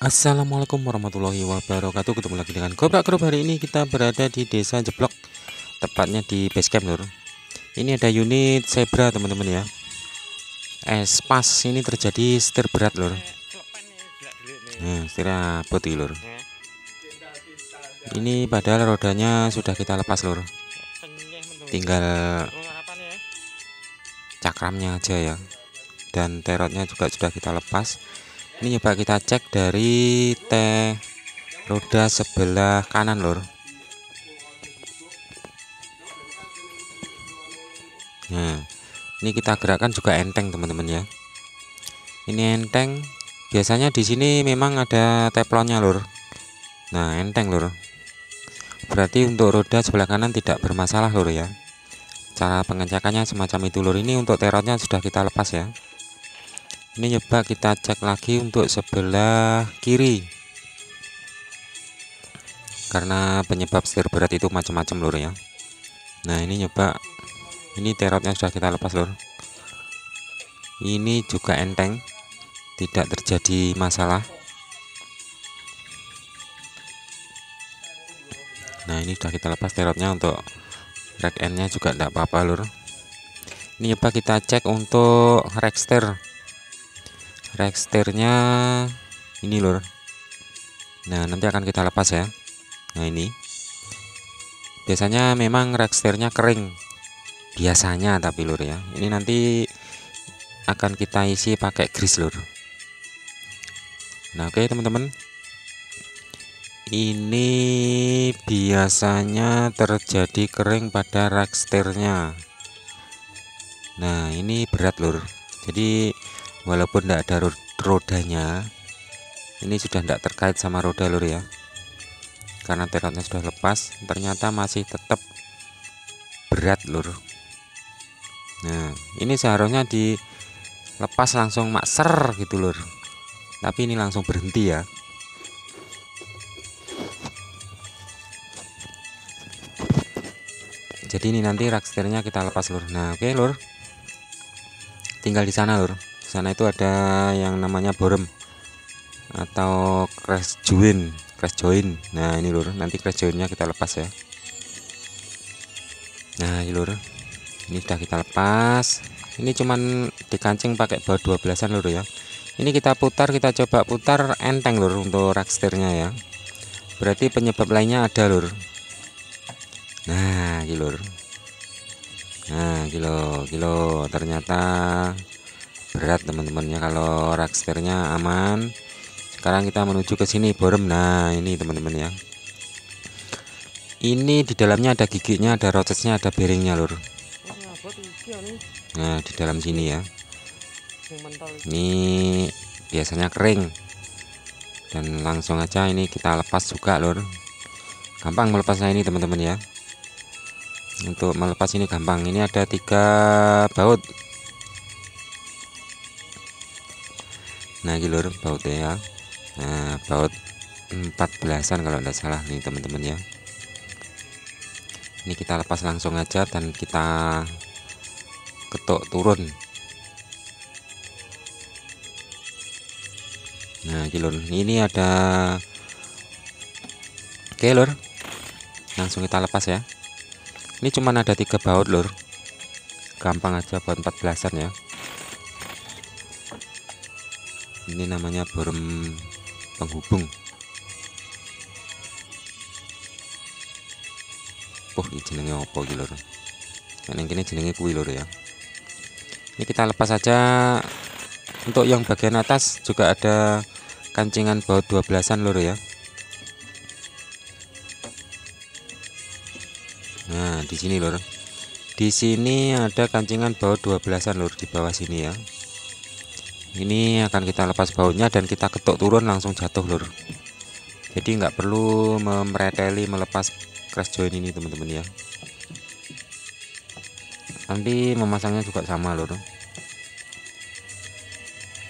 Assalamualaikum warahmatullahi wabarakatuh. Ketemu lagi dengan Gobrak Group. Hari ini kita berada di desa Jeblok, tepatnya di base camp lur. Ini ada unit zebra teman-teman ya. Pas ini terjadi setir berat lur. Nah, setir abot iki lur. Ini padahal rodanya sudah kita lepas lur. Tinggal cakramnya aja ya. Dan terotnya juga sudah kita lepas. Ini coba kita cek dari roda sebelah kanan lur. Nah, ini kita gerakkan juga enteng teman-teman ya. Ini enteng. Biasanya di sini memang ada teflonnya lur. Nah, enteng lur. Berarti untuk roda sebelah kanan tidak bermasalah lur ya. Cara pengecekannya semacam itu lur. Ini untuk terotnya sudah kita lepas ya. Ini coba kita cek lagi untuk sebelah kiri. Karena penyebab setir berat itu macam-macam lur ya. Nah, ini coba. Ini terotnya sudah kita lepas lur. Ini juga enteng. Tidak terjadi masalah. Nah, ini sudah kita lepas terotnya. Untuk rack end-nya juga tidak apa-apa lur. Ini coba kita cek untuk rack steer. Rack steer-nya ini lur. Nah, nanti akan kita lepas ya. Nah, ini biasanya memang rack steer-nya kering. Biasanya tapi lur ya. Ini nanti akan kita isi pakai grease lur. Nah, oke teman-teman. Ini biasanya terjadi kering pada rack steer-nya. Nah, ini berat lur. Jadi walaupun tidak ada rodanya, ini sudah tidak terkait sama roda lur ya. Karena terotnya sudah lepas, ternyata masih tetap berat lur. Nah, ini seharusnya dilepas langsung makser gitu lur. Tapi ini langsung berhenti ya. Jadi ini nanti rack steer-nya kita lepas lur. Nah, oke lur. Tinggal di sana lur. Di sana itu ada yang namanya borem atau crash join. Nah, ini lur, nanti crash joinnya kita lepas ya. Nah, ini lur. Ini sudah kita lepas. Ini cuman dikancing pakai baut 12-an lur ya. Ini kita putar, kita coba putar enteng lur untuk rack steer-nya ya. Berarti penyebab lainnya ada lur. Nah, ini lur. Nah, kilo ternyata berat teman-teman ya. Kalau rack steer-nya aman. Sekarang kita menuju ke sini borem. Nah, ini teman-teman ya. Ini di dalamnya ada giginya, ada rotasnya, ada bearingnya lur. Nah, di dalam sini ya. Ini biasanya kering. Dan langsung aja ini kita lepas juga lur. Gampang melepasnya ini teman-teman ya. Untuk melepas ini gampang. Ini ada 3 baut. Nah, ini lur bautnya ya. Nah, baut 14-an kalau tidak salah nih teman-teman ya. Ini kita lepas langsung aja dan kita ketuk turun. Nah, lur, ini ada oke lur. Langsung kita lepas ya. Ini cuman ada 3 baut lur. Gampang aja buat 14-an ya. Ini namanya borem penghubung. Ini jenenge apa iki lur? Nek kene jenenge kuwi lur ya. Ini kita lepas saja. Untuk yang bagian atas juga ada kancingan baut 12-an lur ya. Nah, di sini lur. Di sini ada kancingan baut 12-an lur di bawah sini ya. Ini akan kita lepas bautnya dan kita ketuk turun langsung jatuh lur. Jadi nggak perlu mereteli melepas crash join ini teman-teman ya. Nanti memasangnya juga sama lur.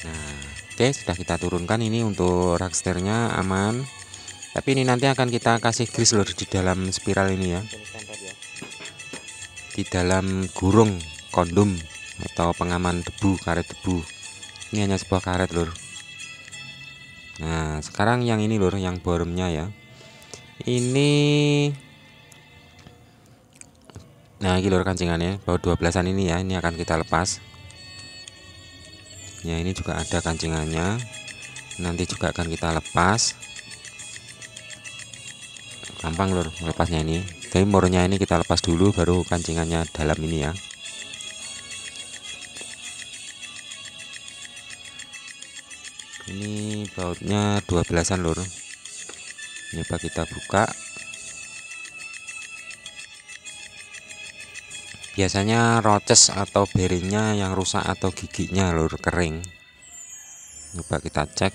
Nah, oke, sudah kita turunkan. Ini untuk rack steer-nya aman. Tapi ini nanti akan kita kasih grease lur di dalam spiral ini ya. Di dalam gurung kondom atau pengaman debu, karet debu. Ini hanya sebuah karet lur. Nah sekarang yang ini lur, yang borumnya ya ini. Nah ini lur kancingannya baut 12an ini ya, ini akan kita lepas ya. Ini juga ada kancingannya, nanti juga akan kita lepas. Gampang lur melepasnya ini, tapi murnya ini kita lepas dulu baru kancingannya dalam ini ya. Ini bautnya 12an lur. Coba kita buka. Biasanya roces atau bearingnya yang rusak atau giginya lur kering. Coba kita cek.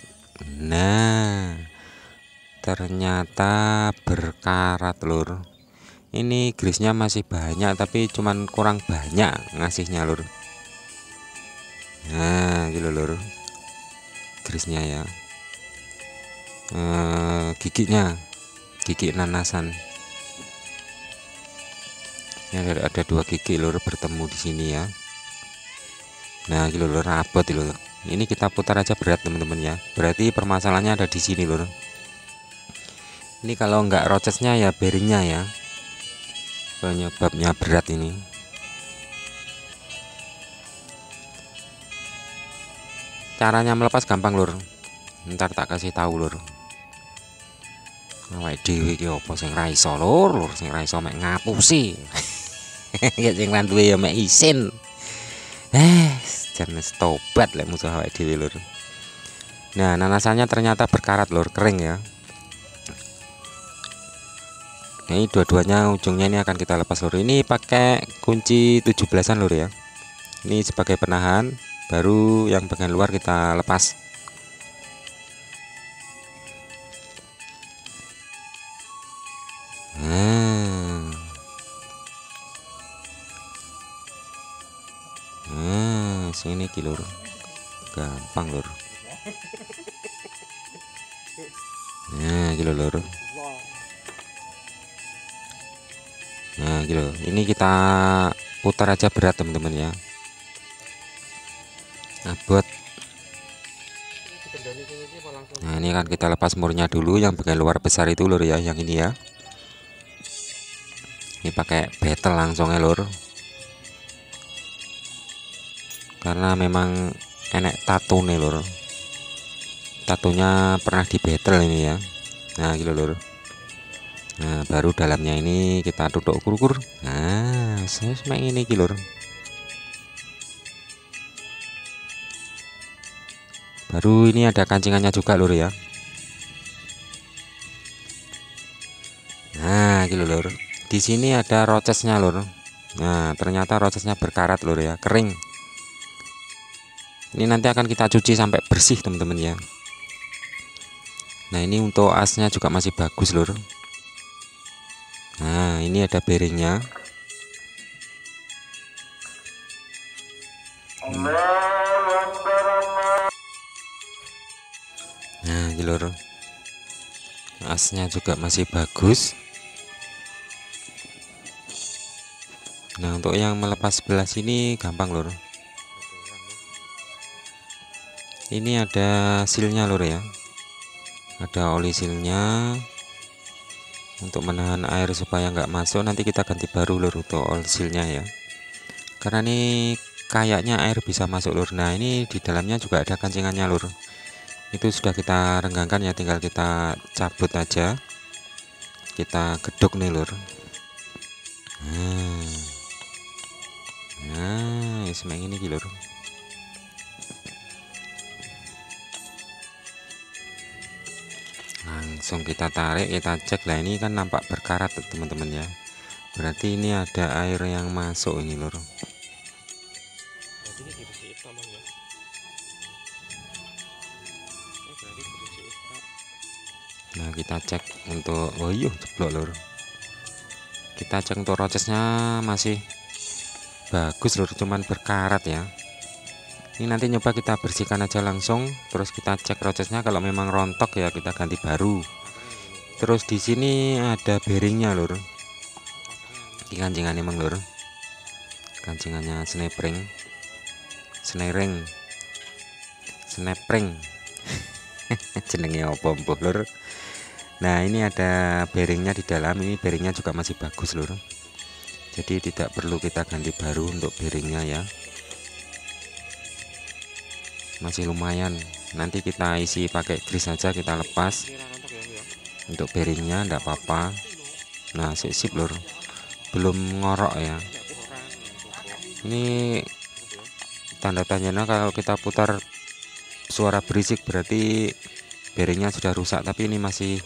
Nah ternyata berkarat lur. Ini grisnya masih banyak tapi cuman kurang banyak ngasihnya lur. Nah gitu lur grisnya ya. Giginya gigi nanasan ya, ada 2 gigi lur bertemu di sini ya. Nah gitu lur rapot lur. Ini kita putar aja berat teman-teman ya, berarti permasalahannya ada di sini lur. Ini kalau enggak rocesnya ya bearingnya ya penyebabnya berat ini. Caranya melepas gampang lur, ntar tak kasih tahu lur. Awake dhewe iki apa sing ra iso lur, sing ra iso mek ngapusi. Ya sing ra duwe ya mek isin. Jan tobat lek musuh awake dhewe lur. Nah, nanasannya ternyata berkarat lur, kering ya. Ini dua-duanya ujungnya ini akan kita lepas lur. Ini pakai kunci 17an lur ya. Ini sebagai penahan, baru yang bagian luar kita lepas. Sini ki lur, gampang lur. Nah gitu lur. Nah gitu, ini kita putar aja berat teman-teman ya. Abot. Nah ini akan kita lepas murnya dulu, yang bagian luar besar itu lur ya, yang ini ya. Ini pakai betel langsung ya lur, karena memang enek tato nih lur, tatunya pernah di betel ini ya. Nah gitu lur. Nah baru dalamnya ini kita tutup ukur-ukur. Nah saya semak ini lur. Baru ini ada kancingannya juga lur ya. Nah gitu lur, di sini ada rocesnya lur. Nah ternyata rocesnya berkarat lur ya, kering. Ini nanti akan kita cuci sampai bersih teman-teman ya. Nah ini untuk asnya juga masih bagus lur. Nah ini ada bearingnya. Nah ini lur, asnya juga masih bagus. Nah untuk yang melepas sebelah sini gampang lur. Ini ada silnya lur ya, ada oli silnya untuk menahan air supaya nggak masuk. Nanti kita ganti baru lur untuk oli silnya ya, karena ini kayaknya air bisa masuk lur. Nah ini di dalamnya juga ada kancingannya lur, itu sudah kita renggangkan ya, tinggal kita cabut aja, kita geduk nih lur. Nah semang ini lur. Langsung kita tarik, kita cek. Lah ini kan nampak berkarat teman-teman ya, berarti ini ada air yang masuk ini lur. Nah kita cek untuk, oh iya jeblok lur, kita cek untuk rocesnya masih bagus lur, cuman berkarat ya. Ini nanti nyoba kita bersihkan aja langsung, terus kita cek rocesnya. Kalau memang rontok ya kita ganti baru. Terus di sini ada bearingnya lur. Ini kancingannya emang lur, kancingannya snapring, jenenge opo mbuh lur. Nah ini ada bearingnya di dalam, ini bearingnya juga masih bagus lur, jadi tidak perlu kita ganti baru untuk bearingnya ya, masih lumayan. Nanti kita isi pakai grease saja, kita lepas untuk bearingnya enggak apa-apa. Nah sip lur, belum ngorok ya. Ini tanda tanyanya kalau kita putar suara berisik berarti bearingnya sudah rusak, tapi ini masih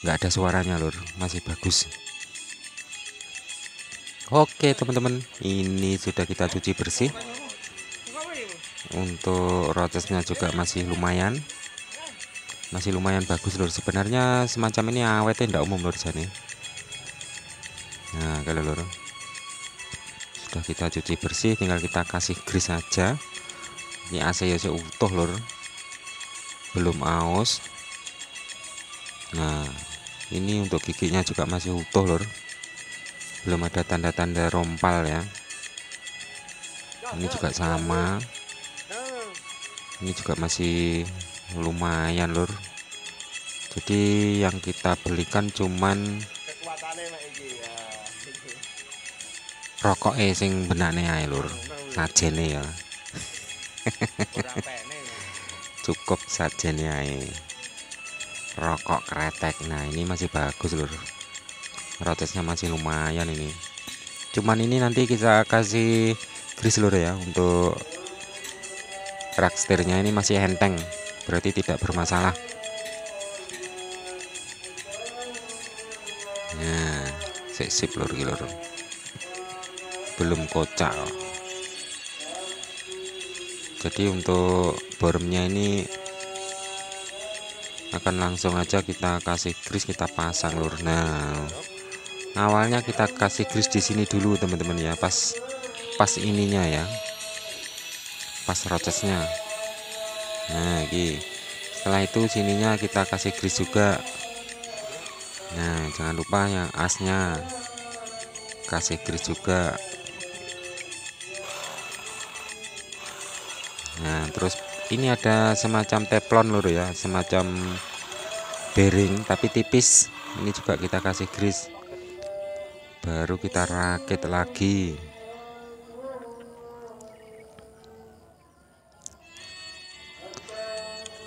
nggak ada suaranya lur, masih bagus. Oke teman-teman, ini sudah kita cuci bersih. Untuk rotesnya juga masih lumayan bagus lur. Sebenarnya semacam ini awetnya tidak umum lur jane. Nah kalau lur sudah kita cuci bersih, tinggal kita kasih grease saja. Ini AC ya utuh lur, belum aus. Nah ini untuk giginya juga masih utuh lur, belum ada tanda-tanda rompal ya. Ini juga sama, ini juga masih lumayan lur. Jadi yang kita belikan cuman rokok sing benane ae lur, sajene ya. Cukup sajene ae, rokok kretek. Nah ini masih bagus lur, rotesnya masih lumayan ini. Cuman ini nanti kita kasih grease lur ya. Untuk rak setirnya ini masih enteng, berarti tidak bermasalah. Nah sip lur, belum kocak. Jadi untuk boremnya ini akan langsung aja kita kasih grease, kita pasang lur. Nah awalnya kita kasih grease di sini dulu teman-teman ya, pas ininya ya, pas rotesnya. Nah ini setelah itu sininya kita kasih grease juga. Nah jangan lupa yang asnya kasih grease juga. Nah terus ini ada semacam teflon lur ya, semacam bearing tapi tipis, ini juga kita kasih grease, baru kita rakit lagi.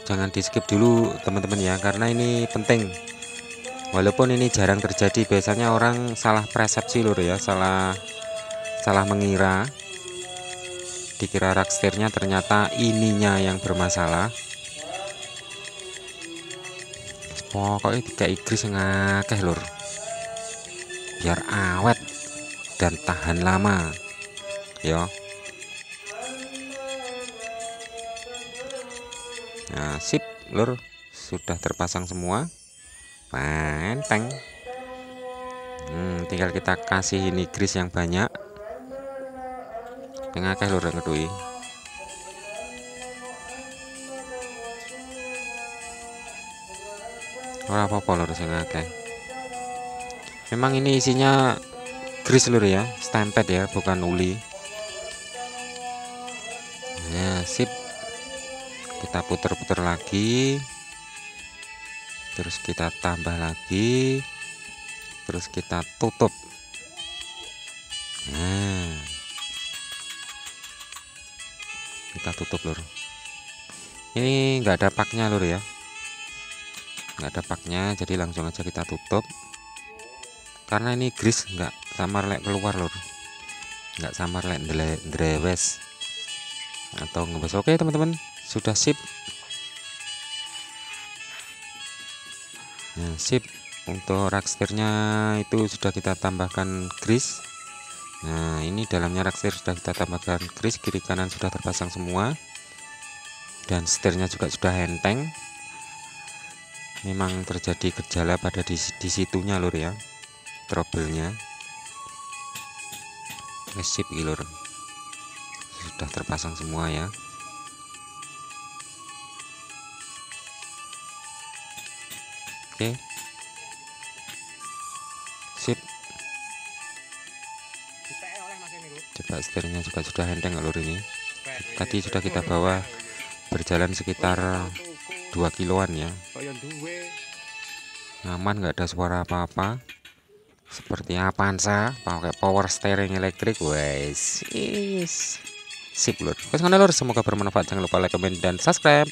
Jangan di skip dulu teman-teman ya, karena ini penting. Walaupun ini jarang terjadi, biasanya orang salah persepsi lur ya, salah mengira, dikira rak setirnya, ternyata ininya yang bermasalah. Pokoknya 3 grease ngakeh lur, biar awet dan tahan lama ya. Nah sip lur, sudah terpasang semua, enteng. Tinggal kita kasih ini grease yang banyak, ngakeh lur ngedui. Ora apa-apa lur sing akeh. Memang ini isinya grease lur ya, stempet ya, bukan uli. Nah sip, kita puter-puter lagi, terus kita tambah lagi, terus kita tutup. Nah kita tutup lur. Ini enggak ada paknya lur ya, nggak ada paknya, jadi langsung aja kita tutup. Karena ini grease nggak samar lek keluar lur, nggak samar lek drewes atau ngebes. Oke teman-teman, sudah sip. Nah sip, untuk rak setirnya itu sudah kita tambahkan grease. Nah ini dalamnya rak setir sudah kita tambahkan grease, kiri kanan sudah terpasang semua, dan setirnya juga sudah enteng. Memang terjadi gejala pada di situnya lur ya, trouble-nya. Sip lur, sudah terpasang semua ya. Oke sip, coba setirnya juga sudah enteng lur. Ini tadi sudah kita bawa berjalan sekitar 2 kiloan ya. Nyaman, nggak ada suara apa-apa. Seperti Avanza pakai power steering elektrik, guys. Sip lur. Semoga bermanfaat. Jangan lupa like, comment, dan subscribe.